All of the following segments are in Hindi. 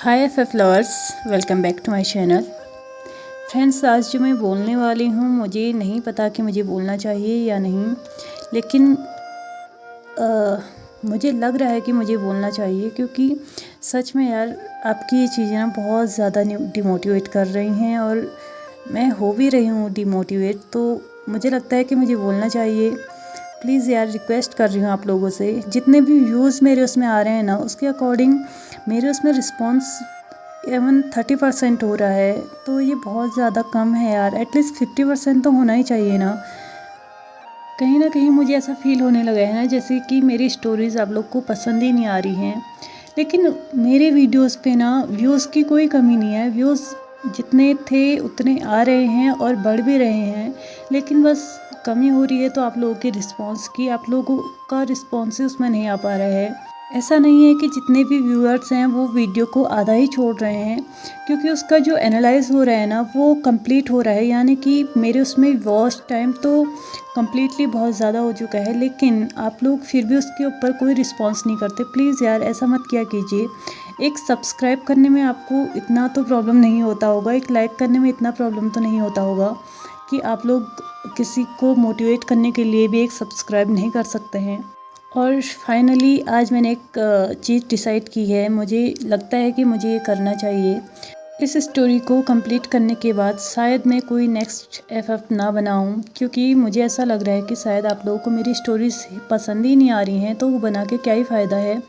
Hi F lovers, welcome back to my channel. Friends, आज जो मैं बोलने वाली हूँ मुझे नहीं पता कि मुझे बोलना चाहिए या नहीं, लेकिन मुझे लग रहा है कि मुझे बोलना चाहिए, क्योंकि सच में यार आपकी ये चीज़ें ना बहुत ज़्यादा डिमोटिवेट कर रही हैं और मैं हो भी रही हूँ डिमोटिवेट। तो मुझे लगता है कि मुझे बोलना चाहिए। प्लीज़ यार, रिक्वेस्ट कर रही हूँ आप लोगों से, जितने भी व्यूज़ मेरे उसमें आ रहे हैं ना, उसके अकॉर्डिंग मेरे उसमें रिस्पॉन्स एवन 30% हो रहा है। तो ये बहुत ज़्यादा कम है यार, एटलीस्ट 50% तो होना ही चाहिए ना। कहीं ना कहीं मुझे ऐसा फील होने लगा है ना, जैसे कि मेरी स्टोरीज़ आप लोग को पसंद ही नहीं आ रही हैं। लेकिन मेरे वीडियोस पे ना व्यूज़ की कोई कमी नहीं है। व्यूज़ जितने थे उतने आ रहे हैं और बढ़ भी रहे हैं, लेकिन बस कमी हो रही है तो आप लोगों के रिस्पॉन्स की। आप लोगों का रिस्पॉन्स उसमें नहीं आ पा रहा है। ऐसा नहीं है कि जितने भी व्यूअर्स हैं वो वीडियो को आधा ही छोड़ रहे हैं, क्योंकि उसका जो एनालाइज हो रहा है ना वो कंप्लीट हो रहा है। यानी कि मेरे उसमें वॉच टाइम तो कम्प्लीटली बहुत ज़्यादा हो चुका है, लेकिन आप लोग फिर भी उसके ऊपर कोई रिस्पॉन्स नहीं करते। प्लीज़ यार, ऐसा मत किया कीजिए। एक सब्सक्राइब करने में आपको इतना तो प्रॉब्लम नहीं होता होगा, एक लाइक करने में इतना प्रॉब्लम तो नहीं होता होगा कि आप लोग किसी को मोटिवेट करने के लिए भी एक सब्सक्राइब नहीं कर सकते हैं। और फाइनली आज मैंने एक चीज़ डिसाइड की है। मुझे लगता है कि मुझे ये करना चाहिए। इस स्टोरी को कंप्लीट करने के बाद शायद मैं कोई नेक्स्ट एफ ना बनाऊं, क्योंकि मुझे ऐसा लग रहा है कि शायद आप लोगों को मेरी स्टोरीज पसंद ही नहीं आ रही हैं, तो वो बना के क्या ही फ़ायदा है।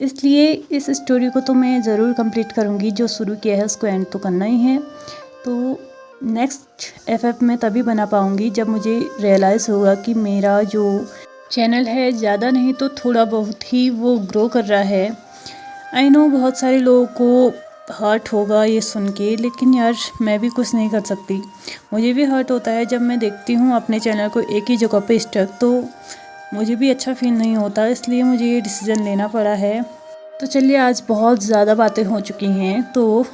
इसलिए इस स्टोरी को तो मैं ज़रूर कंप्लीट करूँगी। जो शुरू किया है उसको एंड तो करना ही है। तो नेक्स्ट एफ मैं तभी बना पाऊँगी जब मुझे रियलाइज़ होगा कि मेरा जो चैनल है ज़्यादा नहीं तो थोड़ा बहुत ही वो ग्रो कर रहा है। आई नो बहुत सारे लोगों को हर्ट होगा ये सुन के, लेकिन यार मैं भी कुछ नहीं कर सकती। मुझे भी हर्ट होता है जब मैं देखती हूँ अपने चैनल को एक ही जगह पे स्टक, तो मुझे भी अच्छा फील नहीं होता। इसलिए मुझे ये डिसीज़न लेना पड़ा है। तो चलिए, आज बहुत ज़्यादा बातें हो चुकी हैं, तो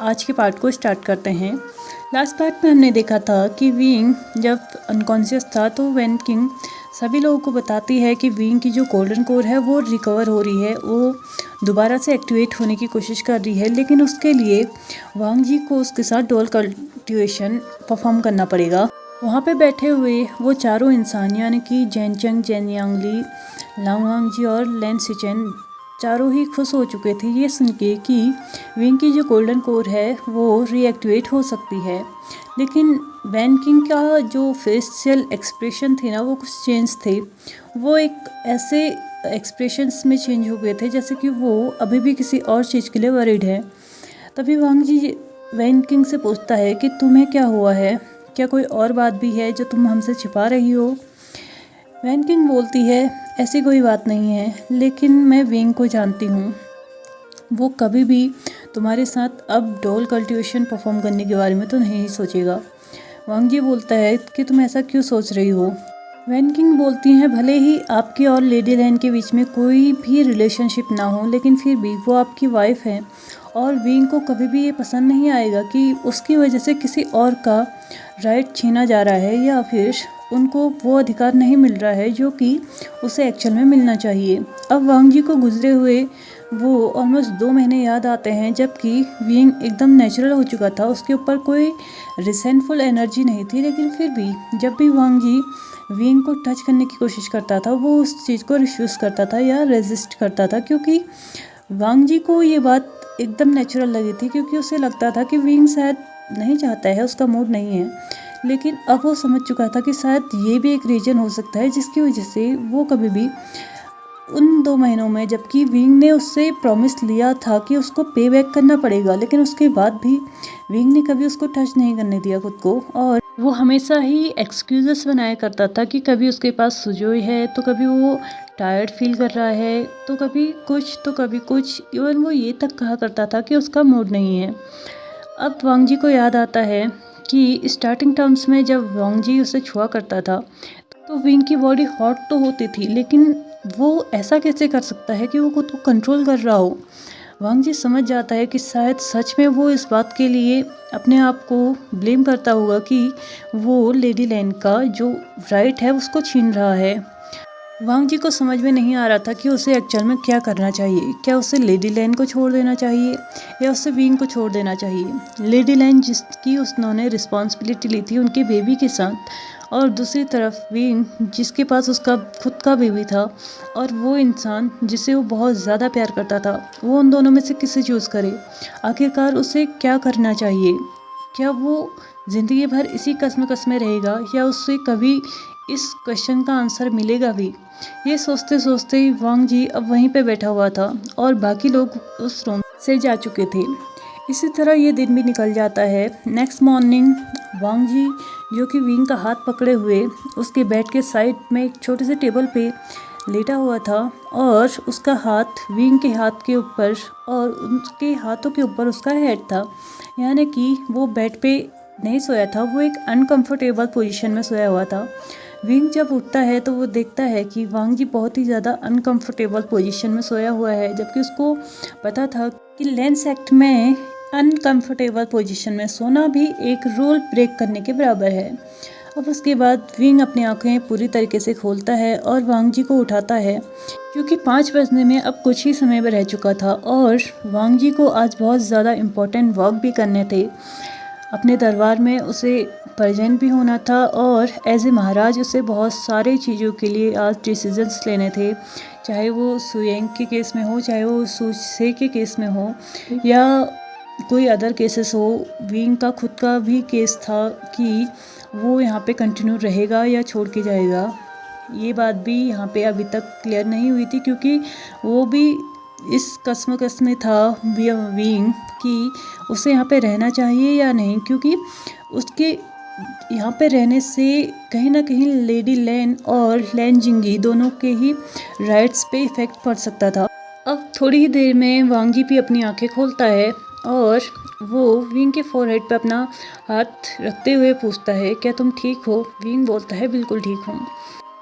आज के पार्ट को स्टार्ट करते हैं। लास्ट पार्ट में हमने देखा था कि विंग जब अनकॉन्शियस था तो वैन किंग सभी लोगों को बताती है कि विंग की जो गोल्डन कोर है वो रिकवर हो रही है, वो दोबारा से एक्टिवेट होने की कोशिश कर रही है। लेकिन उसके लिए वांग जी को उसके साथ डोल कल्टिवेशन परफॉर्म करना पड़ेगा। वहाँ पे बैठे हुए वो चारों इंसान, यानी कि जैन चंग, जैन यांगली, लांग वांग जी और लैन सिचेन, चारों ही खुश हो चुके थे ये सुन के कि विंग की जो गोल्डन कोर है वो रीएक्टिवेट हो सकती है। लेकिन वैन किंग का जो फेशियल एक्सप्रेशन थे ना वो कुछ चेंज थे। वो एक ऐसे एक्सप्रेशंस में चेंज हो गए थे जैसे कि वो अभी भी किसी और चीज़ के लिए वरीड है। तभी वांग जी वैन किंग से पूछता है कि तुम्हें क्या हुआ है, क्या कोई और बात भी है जो तुम हमसे छिपा रही हो। वैन किंग बोलती है, ऐसी कोई बात नहीं है, लेकिन मैं विंग को जानती हूँ। वो कभी भी तुम्हारे साथ अब डोल कल्टिवेशन परफॉर्म करने के बारे में तो नहीं सोचेगा। वांग जी बोलता है कि तुम ऐसा क्यों सोच रही हो। वैन किंग बोलती हैं, भले ही आपके और लेडी लैन के बीच में कोई भी रिलेशनशिप ना हो, लेकिन फिर भी वो आपकी वाइफ है और विंग को कभी भी ये पसंद नहीं आएगा कि उसकी वजह से किसी और का राइट छीना जा रहा है, या फिर उनको वो अधिकार नहीं मिल रहा है जो कि उसे एक्चुअल में मिलना चाहिए। अब वांग जी को गुजरे हुए वो ऑलमोस्ट 2 महीने याद आते हैं, जबकि विंग एकदम नेचुरल हो चुका था, उसके ऊपर कोई रिसेंटफुल एनर्जी नहीं थी। लेकिन फिर भी जब भी वांग जी विंग को टच करने की कोशिश करता था वो उस चीज़ को रिफ्यूज़ करता था या रेजिस्ट करता था, क्योंकि वांग जी को ये बात एकदम नेचुरल लगी थी, क्योंकि उसे लगता था कि विंग शायद नहीं चाहता है, उसका मूड नहीं है। लेकिन अब वो समझ चुका था कि शायद ये भी एक रीज़न हो सकता है जिसकी वजह से वो कभी भी उन 2 महीनों में, जबकि विंग ने उससे प्रॉमिस लिया था कि उसको पे बैक करना पड़ेगा, लेकिन उसके बाद भी विंग ने कभी उसको टच नहीं करने दिया खुद को। और वो हमेशा ही एक्सक्यूजेस बनाया करता था कि कभी उसके पास सुजोई है, तो कभी वो टायर्ड फील कर रहा है, तो कभी कुछ तो कभी कुछ। इवन वो ये तक कहा करता था कि उसका मूड नहीं है। अब वांग जी को याद आता है कि स्टार्टिंग टर्म्स में जब वांग जी उसे छुआ करता था तो विंग की बॉडी हॉट तो होती थी, लेकिन वो ऐसा कैसे कर सकता है कि वो खुद को कंट्रोल कर रहा हो। वांग जी समझ जाता है कि शायद सच में वो इस बात के लिए अपने आप को ब्लेम करता होगा कि वो लेडी लैन का जो राइट है उसको छीन रहा है। वांग जी को समझ में नहीं आ रहा था कि उसे एक्चुअल में क्या करना चाहिए। क्या उसे लेडी लैन को छोड़ देना चाहिए या उसे विंग को छोड़ देना चाहिए। लेडी लैन जिसकी उन्होंने रिस्पॉन्सिबिलिटी ली थी उनके बेबी के साथ, और दूसरी तरफ विंग जिसके पास उसका खुद का बेबी था और वो इंसान जिसे वो बहुत ज़्यादा प्यार करता था, वो उन दोनों में से किसे चूज़ करे। आखिरकार उसे क्या करना चाहिए। क्या वो ज़िंदगी भर इसी कश्मकश में रहेगा या उससे कभी इस क्वेश्चन का आंसर मिलेगा भी। ये सोचते सोचते ही वांग जी अब वहीं पे बैठा हुआ था और बाकी लोग उस रूम से जा चुके थे। इसी तरह ये दिन भी निकल जाता है। नेक्स्ट मॉर्निंग वांग जी जो कि विंग का हाथ पकड़े हुए उसके बेड के साइड में एक छोटे से टेबल पे लेटा हुआ था और उसका हाथ विंग के हाथ के ऊपर और उसके हाथों के ऊपर उसका हेड था, यानी कि वो बेड पे नहीं सोया था, वो एक अनकंफर्टेबल पोजीशन में सोया हुआ था। विंग जब उठता है तो वो देखता है कि वांग जी बहुत ही ज़्यादा अनकंफर्टेबल पोजीशन में सोया हुआ है, जबकि उसको पता था कि लेंस एक्ट में अनकंफर्टेबल पोजीशन में सोना भी एक रूल ब्रेक करने के बराबर है। अब उसके बाद विंग अपनी आंखें पूरी तरीके से खोलता है और वांग जी को उठाता है, क्योंकि 5 बजने में अब कुछ ही समय में रह चुका था और वांग जी को आज बहुत ज़्यादा इम्पोर्टेंट वर्क भी करने थे। अपने दरबार में उसे प्रेजेंट भी होना था और एज ए महाराज उसे बहुत सारे चीज़ों के लिए आज डिसीजंस लेने थे, चाहे वो सुयेंग के केस में हो, चाहे वो सुसे के केस में हो या कोई अदर केसेस हो। विंग का खुद का भी केस था कि वो यहाँ पे कंटिन्यू रहेगा या छोड़ के जाएगा। ये बात भी यहाँ पे अभी तक क्लियर नहीं हुई थी, क्योंकि वो भी इस कश्मकश में था विंग कि उसे यहाँ पे रहना चाहिए या नहीं, क्योंकि उसके यहाँ पे रहने से कहीं ना कहीं लेडी लैन और लैन जिंगी दोनों के ही राइट्स पे इफेक्ट पड़ सकता था। अब थोड़ी ही देर में वांग जी भी अपनी आंखें खोलता है और वो विंग के फोरहेड पे अपना हाथ रखते हुए पूछता है, क्या तुम ठीक हो। विंग बोलता है, बिल्कुल ठीक हूँ।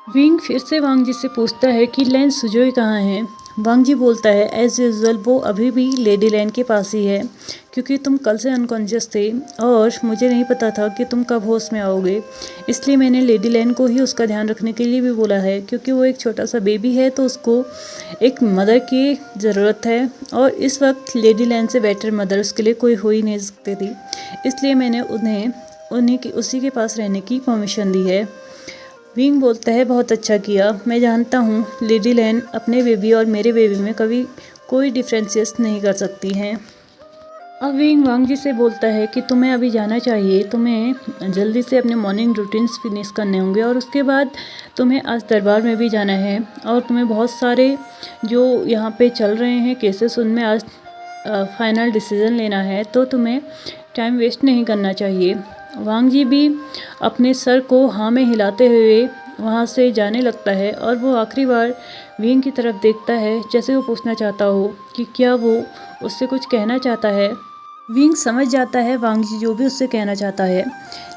विंग फिर से वांग जी से पूछता है कि लैन सुजोई कहाँ है। वांग जी बोलता है, एज यूजुअल वो अभी भी लेडी लैन के पास ही है, क्योंकि तुम कल से अनकॉन्शियस थे और मुझे नहीं पता था कि तुम कब होश में आओगे, इसलिए मैंने लेडी लैन को ही उसका ध्यान रखने के लिए भी बोला है, क्योंकि वो एक छोटा सा बेबी है तो उसको एक मदर की ज़रूरत है और इस वक्त लेडी लैन से बेटर मदर उसके लिए कोई हो ही नहीं सकती थी, इसलिए मैंने उसी के पास रहने की परमिशन दी है। विंग बोलता है, बहुत अच्छा किया, मैं जानता हूँ लेडी लैन अपने बेबी और मेरे बेबी में कभी कोई डिफ्रेंशिएट नहीं कर सकती हैं। अब विंग वांग जी से बोलता है कि तुम्हें अभी जाना चाहिए, तुम्हें जल्दी से अपने मॉर्निंग रूटीन्स फिनिश करने होंगे और उसके बाद तुम्हें आज दरबार में भी जाना है और तुम्हें बहुत सारे जो यहाँ पे चल रहे हैं केसेस उनमें आज फाइनल डिसीज़न लेना है, तो तुम्हें टाइम वेस्ट नहीं करना चाहिए। वांग जी भी अपने सर को हाँ में हिलाते हुए वहाँ से जाने लगता है और वो आखिरी बार विंग की तरफ देखता है, जैसे वो पूछना चाहता हो कि क्या वो उससे कुछ कहना चाहता है। विंग समझ जाता है वांग जी जो भी उससे कहना चाहता है,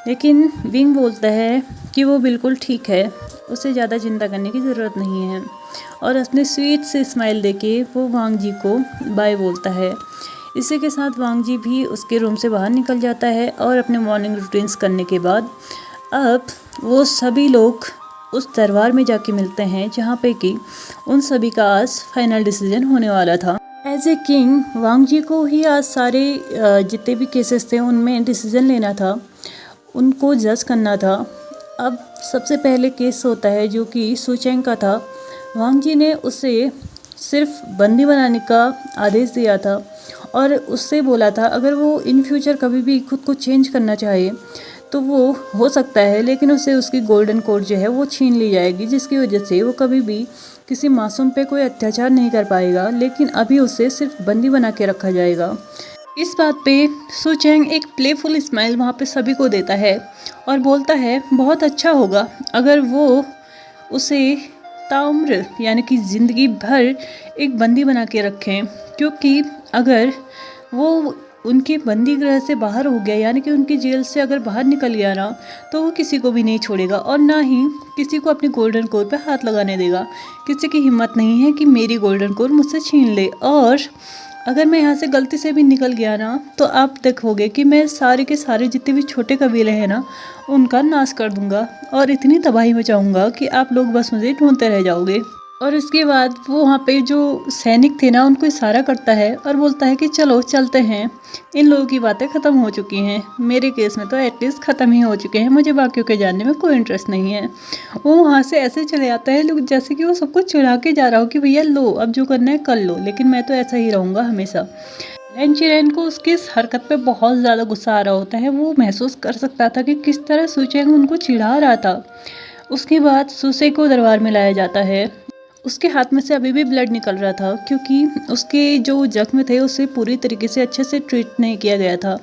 लेकिन विंग बोलता है कि वो बिल्कुल ठीक है, उसे ज़्यादा चिंता करने की ज़रूरत नहीं है और अपने स्वीट से स्माइल देके वो वांग जी को बाय बोलता है। इसी के साथ वांग जी भी उसके रूम से बाहर निकल जाता है और अपने मॉर्निंग रूटीन्स करने के बाद अब वो सभी लोग उस दरबार में जाके मिलते हैं जहाँ पे कि उन सभी का आज फाइनल डिसीजन होने वाला था। एज ए किंग वांग जी को ही आज सारे जितने भी केसेस थे उनमें डिसीजन लेना था, उनको जज करना था। अब सबसे पहले केस होता है जो कि सुचेंग का था। वांग जी ने उसे सिर्फ बंदी बनाने का आदेश दिया था और उससे बोला था अगर वो इन फ्यूचर कभी भी खुद को चेंज करना चाहे तो वो हो सकता है, लेकिन उसे उसकी गोल्डन कोड जो है वो छीन ली जाएगी, जिसकी वजह से वो कभी भी किसी मासूम पे कोई अत्याचार नहीं कर पाएगा, लेकिन अभी उसे सिर्फ बंदी बना के रखा जाएगा। इस बात पे सुचेंग एक प्लेफुल स्माइल वहाँ पे सभी को देता है और बोलता है बहुत अच्छा होगा अगर वो उसे ताउम्र यानी कि ज़िंदगी भर एक बंदी बना के रखें, क्योंकि अगर वो उनके बंदी गृह से बाहर हो गया यानी कि उनकी जेल से अगर बाहर निकल गया ना तो वो किसी को भी नहीं छोड़ेगा और ना ही किसी को अपनी गोल्डन कोर पे हाथ लगाने देगा। किसी की हिम्मत नहीं है कि मेरी गोल्डन कोर मुझसे छीन ले। और अगर मैं यहाँ से गलती से भी निकल गया ना तो आप देखोगे कि मैं सारे के सारे जितने भी छोटे कबीले हैं ना उनका नाश कर दूंगा और इतनी तबाही मचाऊंगा कि आप लोग बस मुझे ढूंढते रह जाओगे। और इसके बाद वो वहाँ पे जो सैनिक थे ना उनको इशारा करता है और बोलता है कि चलो चलते हैं, इन लोगों की बातें ख़त्म हो चुकी हैं, मेरे केस में तो एटलीस्ट ख़त्म ही हो चुके हैं, मुझे बाकियों के जानने में कोई इंटरेस्ट नहीं है। वो वहाँ से ऐसे चले आता है लोग जैसे कि वो सबको चिढ़ा के जा रहा हो कि भैया लो अब जो करना है कर लो, लेकिन मैं तो ऐसा ही रहूँगा हमेशा। लैन चिरेन को उसकी इस हरकत पे बहुत ज़्यादा गुस्सा आ रहा होता है। वो महसूस कर सकता था कि किस तरह सूचेंग उनको चिढ़ा रहा था। उसके बाद सुसे को दरबार में लाया जाता है। उसके हाथ में से अभी भी ब्लड निकल रहा था क्योंकि उसके जो जख्म थे उसे पूरी तरीके से अच्छे से ट्रीट नहीं किया गया था।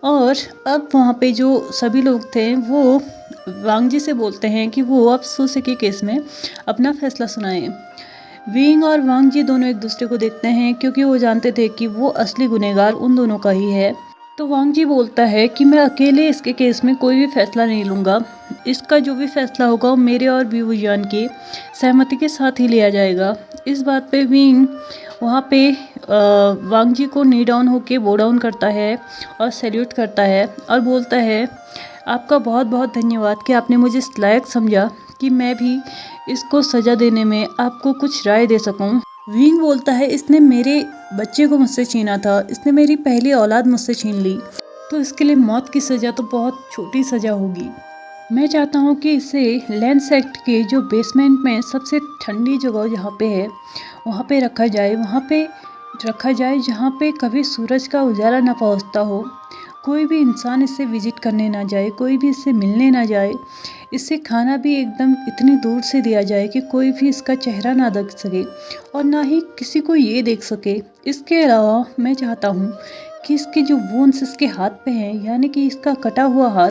और अब वहाँ पे जो सभी लोग थे वो वांगजी से बोलते हैं कि वो अब सुसे के केस में अपना फैसला सुनाएं। विंग और वांगजी दोनों एक दूसरे को देखते हैं क्योंकि वो जानते थे कि वो असली गुनहगार उन दोनों का ही है। तो वांगजी बोलता है कि मैं अकेले इसके केस में कोई भी फैसला नहीं लूँगा, इसका जो भी फैसला होगा वो मेरे और बीवुजान की सहमति के साथ ही लिया जाएगा। इस बात पे विंग वहाँ पे वांगजी को नी डाउन होके बो डाउन करता है और सैल्यूट करता है और बोलता है आपका बहुत बहुत धन्यवाद कि आपने मुझे इस लायक समझा कि मैं भी इसको सज़ा देने में आपको कुछ राय दे सकूं। विंग बोलता है इसने मेरे बच्चे को मुझसे छीना था, इसने मेरी पहली औलाद मुझसे छीन ली, तो इसके लिए मौत की सज़ा तो बहुत छोटी सज़ा होगी। मैं चाहता हूँ कि इसे लैंड सेक्ट के जो बेसमेंट में सबसे ठंडी जगह जहाँ पे है वहाँ पे रखा जाए, वहाँ पे रखा जाए जहाँ पे कभी सूरज का उजाला ना पहुँचता हो, कोई भी इंसान इसे विजिट करने ना जाए, कोई भी इससे मिलने ना जाए, इससे खाना भी एकदम इतनी दूर से दिया जाए कि कोई भी इसका चेहरा ना देख सके और ना ही किसी को ये देख सके। इसके अलावा मैं चाहता हूँ कि इसके जो वोन्स इसके हाथ पे हैं, यानी कि इसका कटा हुआ हाथ,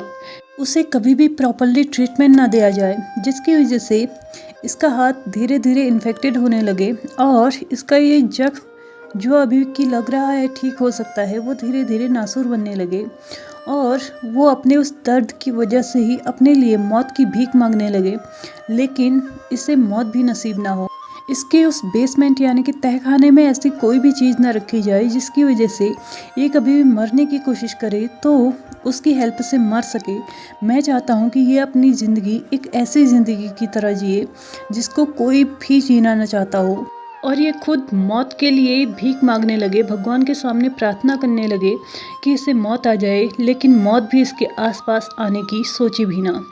उसे कभी भी प्रॉपरली ट्रीटमेंट ना दिया जाए, जिसकी वजह से इसका हाथ धीरे धीरे इन्फेक्टेड होने लगे और इसका ये जख्म जो अभी की लग रहा है ठीक हो सकता है, वो धीरे धीरे नासूर बनने लगे और वो अपने उस दर्द की वजह से ही अपने लिए मौत की भीख मांगने लगे, लेकिन इसे मौत भी नसीब ना हो। इसके उस बेसमेंट यानी कि तहखाने में ऐसी कोई भी चीज़ ना रखी जाए जिसकी वजह से ये कभी भी मरने की कोशिश करे तो उसकी हेल्प से मर सके। मैं चाहता हूँ कि ये अपनी ज़िंदगी एक ऐसी ज़िंदगी की तरह जिए जिसको कोई भी जीना ना चाहता हो और ये खुद मौत के लिए भीख मांगने लगे, भगवान के सामने प्रार्थना करने लगे कि इसे मौत आ जाए, लेकिन मौत भी इसके आसपास आने की सोची भी ना।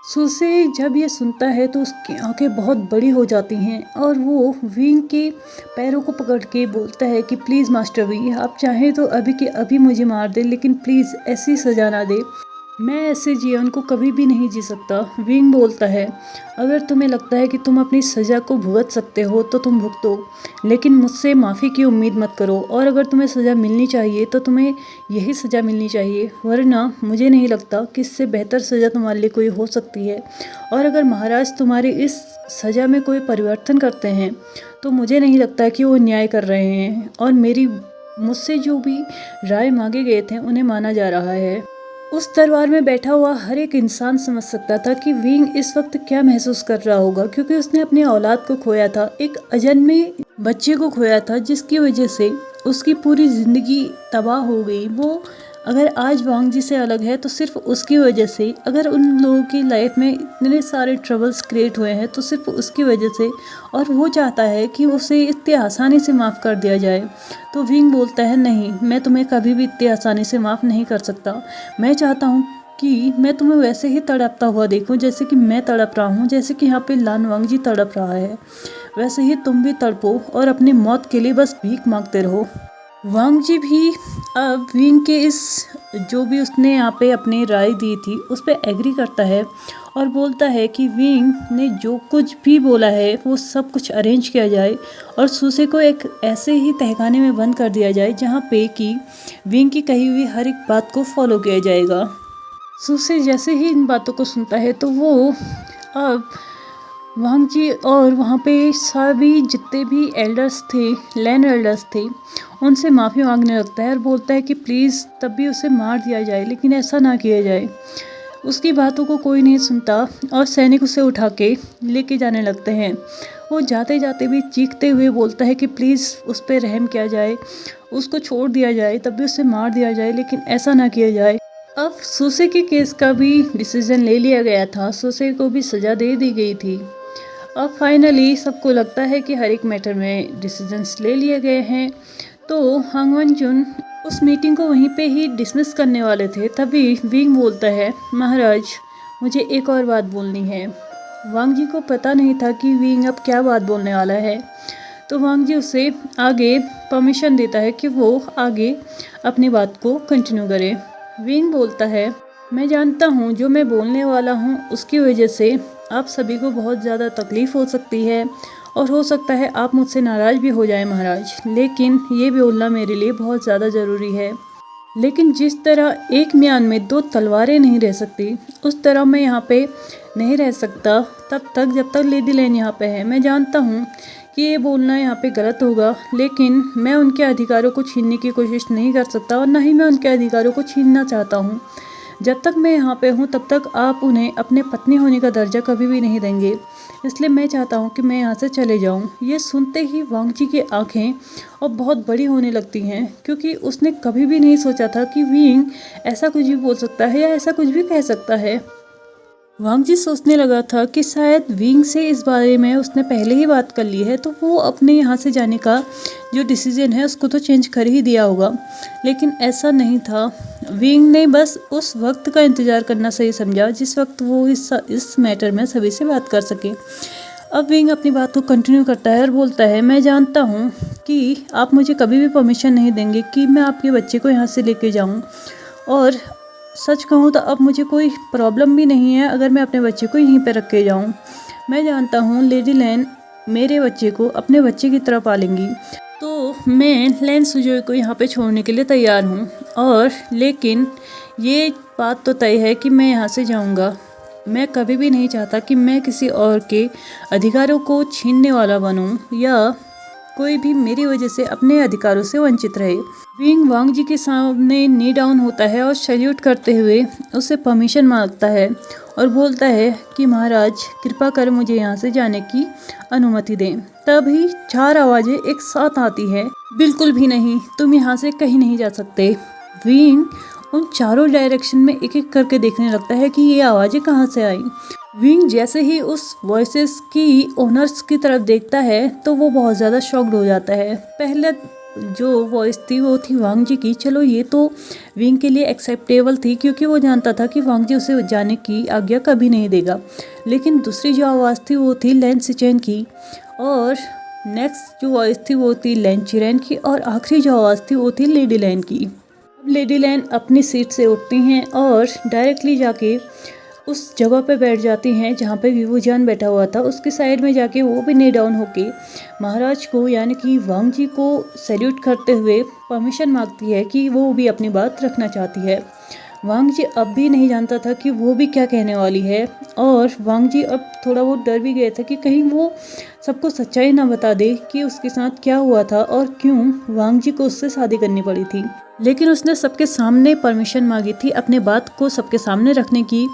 सुसे जब ये सुनता है तो उसकी आंखें बहुत बड़ी हो जाती हैं और वो विंग के पैरों को पकड़ के बोलता है कि प्लीज़ मास्टर वी, आप चाहें तो अभी के अभी मुझे मार दे, लेकिन प्लीज़ ऐसी सजा ना दे, मैं ऐसे जीवन को कभी भी नहीं जी सकता। विंग बोलता है अगर तुम्हें लगता है कि तुम अपनी सज़ा को भुगत सकते हो तो तुम भुगतो, लेकिन मुझसे माफ़ी की उम्मीद मत करो, और अगर तुम्हें सज़ा मिलनी चाहिए तो तुम्हें यही सज़ा मिलनी चाहिए, वरना मुझे नहीं लगता कि इससे बेहतर सज़ा तुम्हारे लिए कोई हो सकती है। और अगर महाराज तुम्हारी इस सज़ा में कोई परिवर्तन करते हैं तो मुझे नहीं लगता कि वो न्याय कर रहे हैं और मुझसे जो भी राय मांगे गए थे उन्हें माना जा रहा है। उस दरबार में बैठा हुआ हर एक इंसान समझ सकता था कि विंग इस वक्त क्या महसूस कर रहा होगा, क्योंकि उसने अपनी औलाद को खोया था, एक अजन्मे बच्चे को खोया था, जिसकी वजह से उसकी पूरी ज़िंदगी तबाह हो गई। वो अगर आज वांगजी से अलग है तो सिर्फ उसकी वजह से, अगर उन लोगों की लाइफ में इतने सारे ट्रबल्स क्रिएट हुए हैं तो सिर्फ उसकी वजह से, और वो चाहता है कि उसे इतनी आसानी से माफ़ कर दिया जाए। तो विंग बोलता है नहीं, मैं तुम्हें कभी भी इतनी आसानी से माफ़ नहीं कर सकता। मैं चाहता हूँ कि मैं तुम्हें वैसे ही तड़पता हुआ देखूं जैसे कि मैं तड़प रहा हूँ, जैसे कि यहाँ पे लान वांगजी तड़प रहा है, वैसे ही तुम भी तड़पो और अपनी मौत के लिए बस भीख मांगते रहो। वांगजी भी अब विंग के इस जो भी उसने यहाँ पे अपनी राय दी थी उस पर एग्री करता है और बोलता है कि विंग ने जो कुछ भी बोला है वो सब कुछ अरेंज किया जाए और सुसे को एक ऐसे ही तहखाने में बंद कर दिया जाए जहाँ पे कि विंग की कही हुई हर एक बात को फॉलो किया जाएगा। सुसे जैसे ही इन बातों को सुनता है तो वो अब वांगजी और वहाँ पे सभी जितने भी एल्डर्स थे, लैंड एल्डर्स थे, उनसे माफ़ी मांगने लगता है और बोलता है कि प्लीज़ तब भी उसे मार दिया जाए, लेकिन ऐसा ना किया जाए। उसकी बातों को कोई नहीं सुनता और सैनिक उसे उठा के लेके जाने लगते हैं। वो जाते जाते भी चीखते हुए बोलता है कि प्लीज़ उस पर रहम किया जाए, उसको छोड़ दिया जाए, तब भी उसे मार दिया जाए, लेकिन ऐसा ना किया जाए। अब सूसे के केस का भी डिसीजन ले लिया गया था, सूसे को भी सज़ा दे दी गई थी। अब फाइनली सबको लगता है कि हर एक मैटर में डिसीजंस ले लिए गए हैं। तो हांग वन-जुन उस मीटिंग को वहीं पे ही डिसमिस करने वाले थे, तभी विंग बोलता है, महाराज मुझे एक और बात बोलनी है। वांग जी को पता नहीं था कि विंग अब क्या बात बोलने वाला है, तो वांग जी उसे आगे परमिशन देता है कि वो आगे अपनी बात को कंटिन्यू करे। विंग बोलता है, मैं जानता हूँ जो मैं बोलने वाला हूँ उसकी वजह से आप सभी को बहुत ज़्यादा तकलीफ़ हो सकती है और हो सकता है आप मुझसे नाराज़ भी हो जाए महाराज, लेकिन ये बोलना मेरे लिए बहुत ज़्यादा ज़रूरी है। लेकिन जिस तरह एक म्यान में दो तलवारें नहीं रह सकती, उस तरह मैं यहाँ पे नहीं रह सकता तब तक जब तक लेडी लेन यहाँ पे है। मैं जानता हूँ कि ये बोलना यहाँ पे गलत होगा, लेकिन मैं उनके अधिकारों को छीनने की कोशिश नहीं कर सकता और ना ही मैं उनके अधिकारों को छीनना चाहता हूँ। जब तक मैं यहाँ पे हूँ तब तक आप उन्हें अपने पत्नी होने का दर्जा कभी भी नहीं देंगे, इसलिए मैं चाहता हूँ कि मैं यहाँ से चले जाऊँ। ये सुनते ही वांग जी की आँखें अब बहुत बड़ी होने लगती हैं, क्योंकि उसने कभी भी नहीं सोचा था कि विंग ऐसा कुछ भी बोल सकता है या ऐसा कुछ भी कह सकता है। वांग जी सोचने लगा था कि शायद विंग से इस बारे में उसने पहले ही बात कर ली है, तो वो अपने यहाँ से जाने का जो डिसीजन है उसको तो चेंज कर ही दिया होगा, लेकिन ऐसा नहीं था। विंग ने बस उस वक्त का इंतज़ार करना सही समझा जिस वक्त वो इस मैटर में सभी से बात कर सके। अब विंग अपनी बात को कंटिन्यू करता है और बोलता है, मैं जानता हूँ कि आप मुझे कभी भी परमिशन नहीं देंगे कि मैं आपके बच्चे को यहाँ से लेके जाऊँ, और सच कहूँ तो अब मुझे कोई प्रॉब्लम भी नहीं है अगर मैं अपने बच्चे को यहीं पे रख के जाऊँ। मैं जानता हूँ लेडी लैन मेरे बच्चे को अपने बच्चे की तरह पालेंगी, तो मैं लैन सुजोय को यहाँ पे छोड़ने के लिए तैयार हूँ, और लेकिन ये बात तो तय है कि मैं यहाँ से जाऊँगा। मैं कभी भी नहीं चाहता कि मैं किसी और के अधिकारों को छीनने वाला बनूँ या कोई भी मेरी वजह से अपने अधिकारों से वंचित रहे। विंग वांग जी के सामने नी डाउन होता है और सैल्यूट करते हुए उससे परमिशन मांगता है और बोलता है कि महाराज कृपा कर मुझे यहाँ से जाने की अनुमति दें। तभी 4 आवाज़ें एक साथ आती है, बिल्कुल भी नहीं, तुम यहाँ से कहीं नहीं जा सकते। विंग उन चारों डायरेक्शन में एक एक करके देखने लगता है कि ये आवाज़ें कहाँ से आई। विंग जैसे ही उस वॉइसेस की ओनर्स की तरफ देखता है तो वो बहुत ज़्यादा शॉक्ड हो जाता है। पहले जो वॉइस थी वो थी वांग जी की, चलो ये तो विंग के लिए एक्सेप्टेबल थी क्योंकि वो जानता था कि वांग जी उसे जाने की आज्ञा कभी नहीं देगा। लेकिन दूसरी जो आवाज़ थी वो थी लैन सिचेन की, और नेक्स्ट जो वॉइस थी वो थी लैन चिरेन की, और आखिरी जो आवाज़ थी वो थी लेडी लैन की। अब लेडी लैन अपनी सीट से उठती हैं और डायरेक्टली जाके उस जगह पे बैठ जाती हैं जहाँ पे विवो जान बैठा हुआ था। उसके साइड में जाके वो भी नी डाउन होके महाराज को यानी कि वांग जी को सैल्यूट करते हुए परमिशन मांगती है कि वो भी अपनी बात रखना चाहती है। वांग जी अब भी नहीं जानता था कि वो भी क्या कहने वाली है, और वांग जी अब थोड़ा बहुत डर भी गए थे कि कहीं वो सबको सच्चाई ना बता दे कि उसके साथ क्या हुआ था और क्यों वांग जी को उससे शादी करनी पड़ी थी। लेकिन उसने सबके सामने परमिशन मांगी थी अपने बात को सबके सामने रखने की,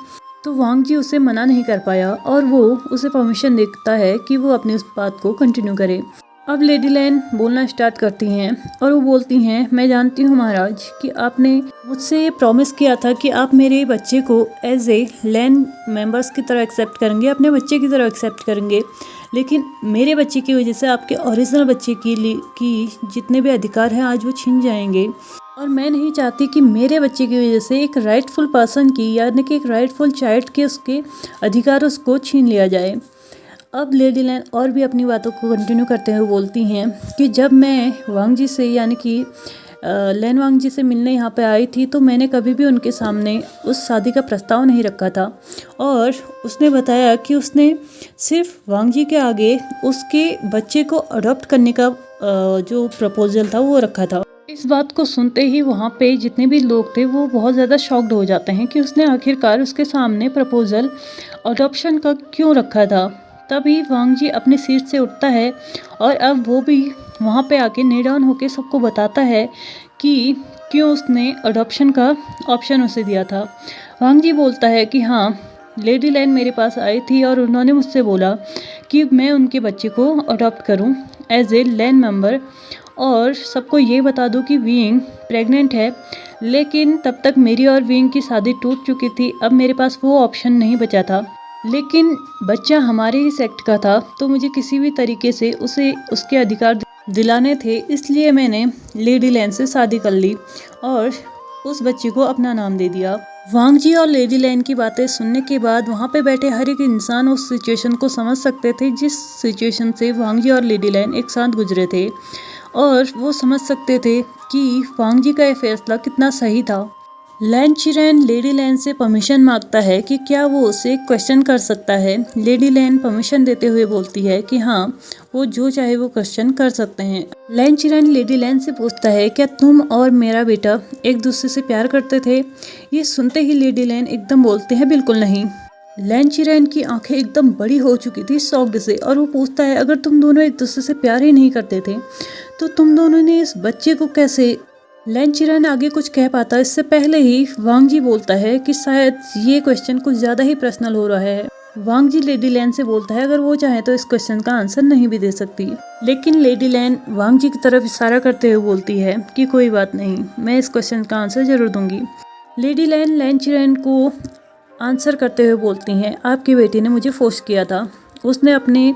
तो वांग जी उसे मना नहीं कर पाया और वो उसे परमिशन देता है कि वो अपनी उस बात को कंटिन्यू करे। अब लेडी लैन बोलना स्टार्ट करती हैं और वो बोलती हैं, मैं जानती हूँ महाराज कि आपने मुझसे ये प्रॉमिस किया था कि आप मेरे बच्चे को एज ए लैन मेंबर्स की तरह एक्सेप्ट करेंगे, अपने बच्चे की तरह एक्सेप्ट करेंगे, लेकिन मेरे बच्चे की वजह से आपके ओरिजिनल बच्चे की जितने भी अधिकार हैं आज वो छिन जाएंगे, और मैं नहीं चाहती कि मेरे बच्चे की वजह से एक राइटफुल पर्सन की यानी कि एक राइटफुल चाइल्ड के उसके अधिकार उसको छीन लिया जाए। अब लेडी लैन और भी अपनी बातों को कंटिन्यू करते हुए बोलती हैं कि जब मैं वांग जी से यानी कि लैन वांग जी से मिलने यहाँ पे आई थी तो मैंने कभी भी उनके सामने उस शादी का प्रस्ताव नहीं रखा था, और उसने बताया कि उसने सिर्फ वांग जी के आगे उसके बच्चे को अडॉप्ट करने का जो प्रपोजल था वो रखा था। इस बात को सुनते ही वहाँ पे जितने भी लोग थे वो बहुत ज़्यादा शॉक्ड हो जाते हैं कि उसने आखिरकार उसके सामने प्रपोजल अडॉप्शन का क्यों रखा था। तभी वांग जी अपनी सीट से उठता है और अब वो भी वहाँ पे आके नी डाउन होके सबको बताता है कि क्यों उसने अडॉप्शन का ऑप्शन उसे दिया था। वांग जी बोलता है कि हाँ, लेडी लैन मेरे पास आई थी और उन्होंने मुझसे बोला कि मैं उनके बच्चे को अडॉप्ट करूं एज ए लैन मेंबर, और सबको ये बता दूं कि वीइंग प्रेग्नेंट है। लेकिन तब तक मेरी और वीइंग की शादी टूट चुकी थी, अब मेरे पास वो ऑप्शन नहीं बचा था। लेकिन बच्चा हमारे ही सेक्ट का था, तो मुझे किसी भी तरीके से उसे उसके अधिकार दिलाने थे, इसलिए मैंने लेडी लैन से शादी कर ली और उस बच्चे को अपना नाम दे दिया। वांग जी और लेडी लैन की बातें सुनने के बाद वहाँ पे बैठे हर एक इंसान उस सिचुएशन को समझ सकते थे जिस सिचुएशन से वांग जी और लेडी लैन एक साथ गुजरे थे, और वो समझ सकते थे कि वांग जी का यह फैसला कितना सही था। लैन चिरेन लेडी लैन से परमिशन मांगता है कि क्या वो उसे क्वेश्चन कर सकता है। लेडी लैन परमिशन देते हुए बोलती है कि हाँ, वो जो चाहे वो क्वेश्चन कर सकते हैं। लैन चिरेन लेडी लैन से पूछता है, क्या तुम और मेरा बेटा एक दूसरे से प्यार करते थे? ये सुनते ही लेडी लैन एकदम बोलते हैं, बिल्कुल नहीं। लैन चिरेन की आंखें एकदम बड़ी हो चुकी थी शॉक्ड से, और वो पूछता है, अगर तुम दोनों एक दूसरे से प्यार ही नहीं करते थे तो तुम दोनों ने इस बच्चे को कैसे? लैन चिरेन आगे कुछ कह पाता इससे पहले ही वांग जी बोलता है कि शायद ये क्वेश्चन कुछ ज़्यादा ही पर्सनल हो रहा है। वांग जी लेडी लैन से बोलता है, अगर वो चाहे तो इस क्वेश्चन का आंसर नहीं भी दे सकती। लेकिन लेडी लैन वांग जी की तरफ इशारा करते हुए बोलती है कि कोई बात नहीं, मैं इस क्वेश्चन का आंसर जरूर दूंगी। लेडी लैन लैन चिरेन को आंसर करते हुए बोलती हैं, आपकी बेटी ने मुझे फोर्स किया था, उसने अपने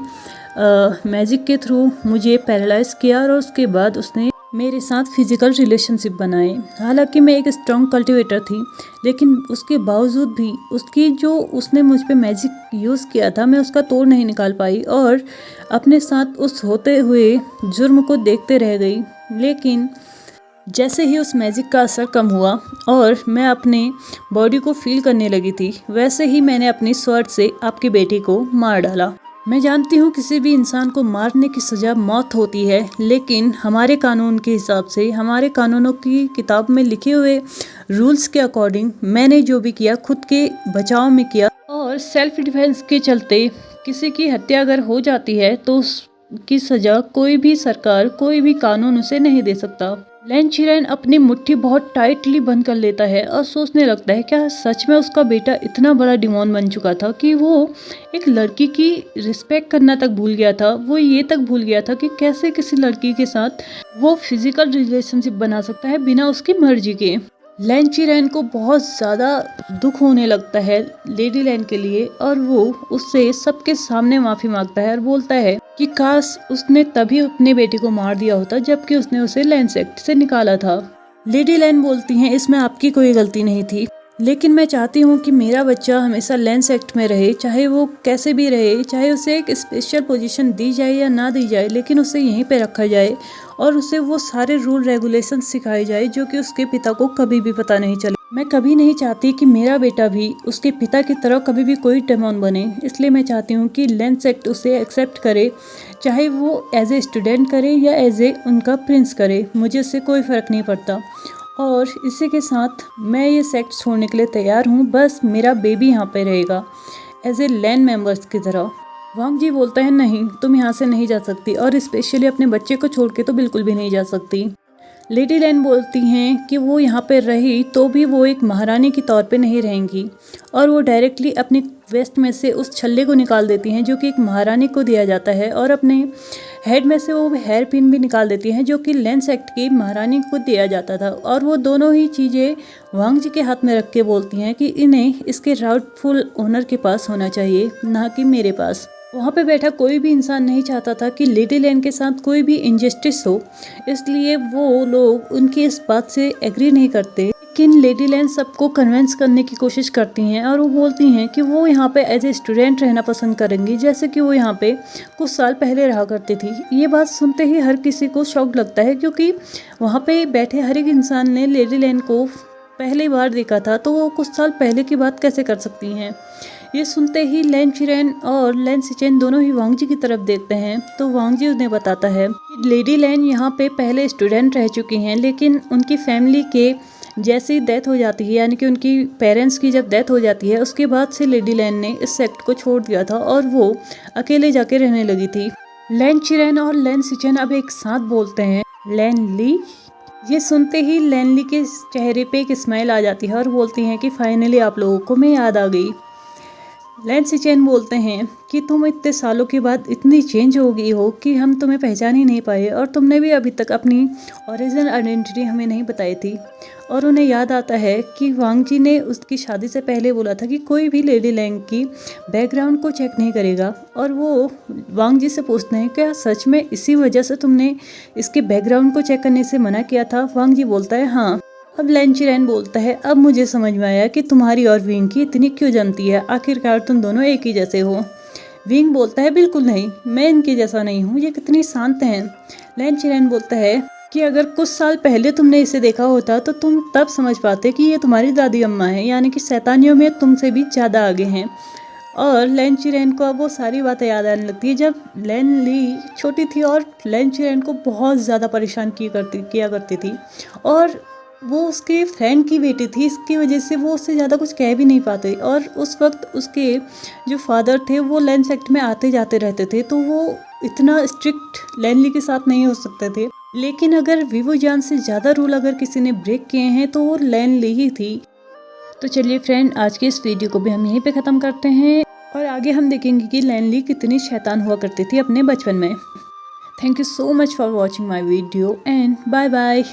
मैजिक के थ्रू मुझे पैरालाइज किया और उसके बाद उसने मेरे साथ फिजिकल रिलेशनशिप बनाए। हालांकि मैं एक स्ट्रॉन्ग कल्टिवेटर थी, लेकिन उसके बावजूद भी उसकी जो उसने मुझ पे मैजिक यूज़ किया था, मैं उसका तोड़ नहीं निकाल पाई और अपने साथ उस होते हुए जुर्म को देखते रह गई। लेकिन जैसे ही उस मैजिक का असर कम हुआ और मैं अपने बॉडी को फील करने लगी थी, वैसे ही मैंने अपनी स्वॉर्ड से आपकी बेटी को मार डाला। मैं जानती हूँ किसी भी इंसान को मारने की सज़ा मौत होती है, लेकिन हमारे कानून के हिसाब से, हमारे कानूनों की किताब में लिखे हुए रूल्स के अकॉर्डिंग मैंने जो भी किया खुद के बचाव में किया, और सेल्फ डिफेंस के चलते किसी की हत्या अगर हो जाती है तो उसकी सज़ा कोई भी सरकार, कोई भी कानून उसे नहीं दे सकता। लैन चिरेन अपनी मुट्ठी बहुत टाइटली बंद कर लेता है और सोचने लगता है, क्या सच में उसका बेटा इतना बड़ा डिमोन बन चुका था कि वो एक लड़की की रिस्पेक्ट करना तक भूल गया था। वो ये तक भूल गया था कि कैसे किसी लड़की के साथ वो फिजिकल रिलेशनशिप बना सकता है बिना उसकी मर्जी के। लैन चिरेन को बहुत ज़्यादा दुख होने लगता है लेडी लैन के लिए, और वो उससे सबके सामने माफ़ी मांगता है और बोलता है कि काश उसने तभी अपने बेटे को मार दिया होता जबकि उसने उसे लैन सेक्ट से निकाला था। लेडी लैन बोलती हैं, इसमें आपकी कोई गलती नहीं थी, लेकिन मैं चाहती हूँ कि मेरा बच्चा हमेशा लैन सेक्ट में रहे, चाहे वो कैसे भी रहे, चाहे उसे एक स्पेशल पोजीशन दी जाए या ना दी जाए, लेकिन उसे यहीं पे रखा जाए और उसे वो सारे रूल रेगुलेशन सिखाए जाए जो कि उसके पिता को कभी भी पता नहीं चले। मैं कभी नहीं चाहती कि मेरा बेटा भी उसके पिता की तरह कभी भी कोई डेमोन बने, इसलिए मैं चाहती हूँ कि लैन सेक्ट उसे एक्सेप्ट करे, चाहे वो एज ए स्टूडेंट करे या एज ए उनका प्रिंस करे, मुझे उससे कोई फ़र्क नहीं पड़ता। और इसी के साथ मैं ये सेक्ट छोड़ने के लिए तैयार हूँ, बस मेरा बेबी यहाँ पे रहेगा एज ए लैन मेंबर्स की तरह। वांग जी बोलता है, नहीं, तुम यहाँ से नहीं जा सकती, और स्पेशली अपने बच्चे को छोड़ के तो बिल्कुल भी नहीं जा सकती। लेडी लैन बोलती हैं कि वो यहाँ पे रही तो भी वो एक महारानी के तौर पे नहीं रहेंगी, और वो डायरेक्टली अपनी वेस्ट में से उस छल्ले को निकाल देती हैं जो कि एक महारानी को दिया जाता है, और अपने हेड में से वो हेयर पिन भी निकाल देती हैं जो कि लैन सेक्ट की महारानी को दिया जाता था, और वो दोनों ही चीज़ें वांग जी के हाथ में रख के बोलती हैं कि इन्हें इसके राइटफुल ओनर के पास होना चाहिए, ना कि मेरे पास। वहाँ पे बैठा कोई भी इंसान नहीं चाहता था कि लेडी लैन के साथ कोई भी इनजस्टिस हो, इसलिए वो लोग उनकी इस बात से एग्री नहीं करते। लेकिन लेडी लैन सबको कन्विंस करने की कोशिश करती हैं और वो बोलती हैं कि वो यहाँ पे एज ए स्टूडेंट रहना पसंद करेंगी, जैसे कि वो यहाँ पे कुछ साल पहले रहा करती थी। ये बात सुनते ही हर किसी को शॉक लगता है, क्योंकि वहाँ पे बैठे हर एक इंसान ने लेडी लैन को पहली बार देखा था, तो वो कुछ साल पहले की बात कैसे कर सकती हैं। ये सुनते ही लैन चिरेन और लैन सिचेन दोनों ही वांग जी की तरफ देखते हैं, तो वांग जी उन्हें बताता है कि लेडी लैन यहाँ पे पहले स्टूडेंट रह चुकी हैं, लेकिन उनकी फैमिली के जैसे डेथ हो जाती है, यानी कि उनकी पेरेंट्स की जब डेथ हो जाती है, उसके बाद से लेडी लैन ने इस सेक्ट को छोड़ दिया था और वो अकेले जाके रहने लगी थी। लैन चिरेन और लैन सिचेन अब एक साथ बोलते हैं, लैन ली। ये सुनते ही लैन ली के चेहरे पे एक स्माइल आ जाती है और बोलती हैं कि फाइनली आप लोगों को मैं याद आ गई। लैन चैन बोलते हैं कि तुम इतने सालों के बाद इतनी चेंज हो गई हो कि हम तुम्हें पहचान ही नहीं पाए, और तुमने भी अभी तक अपनी ओरिजिनल आइडेंटिटी हमें नहीं बताई थी। और उन्हें याद आता है कि वांग जी ने उसकी शादी से पहले बोला था कि कोई भी लेडी लैंग की बैकग्राउंड को चेक नहीं करेगा। और वो वांग जी से पूछते हैं क्या सच में इसी वजह से तुमने इसके बैकग्राउंड को चेक करने से मना किया था? वांग जी बोलता है हाँ। अब लैन चिरेन बोलता है अब मुझे समझ में आया कि तुम्हारी और विंग की इतनी क्यों जमती है, आखिरकार तुम दोनों एक ही जैसे हो। विंग बोलता है बिल्कुल नहीं, मैं इनके जैसा नहीं हूँ, ये कितनी शांत हैं। लैन चिरेन बोलता है कि अगर कुछ साल पहले तुमने इसे देखा होता तो तुम तब समझ पाते कि ये तुम्हारी दादी अम्मा है, यानी कि शैतानियों में तुमसे भी ज़्यादा आगे हैं। और लैन चिरेन को अब वो सारी बातें याद आने लगती है जब लैन ली छोटी थी और लैन चिरेन को बहुत ज़्यादा परेशान किया करती थी। और वो उसके फ्रेंड की बेटी थी, इसकी वजह से वो उससे ज़्यादा कुछ कह भी नहीं पाते। और उस वक्त उसके जो फादर थे वो लैन सेक्ट में आते जाते रहते थे, तो वो इतना स्ट्रिक्ट लैनली के साथ नहीं हो सकते थे। लेकिन अगर वीवो जान से ज़्यादा रूल अगर किसी ने ब्रेक किए हैं तो वो लैनली ही थी। तो चलिए फ्रेंड, आज के इस वीडियो को भी हम यहीं पे ख़त्म करते हैं, और आगे हम देखेंगे कि लैनली कितनी शैतान हुआ करती थी अपने बचपन में। Thank you so much for watching my video and bye bye.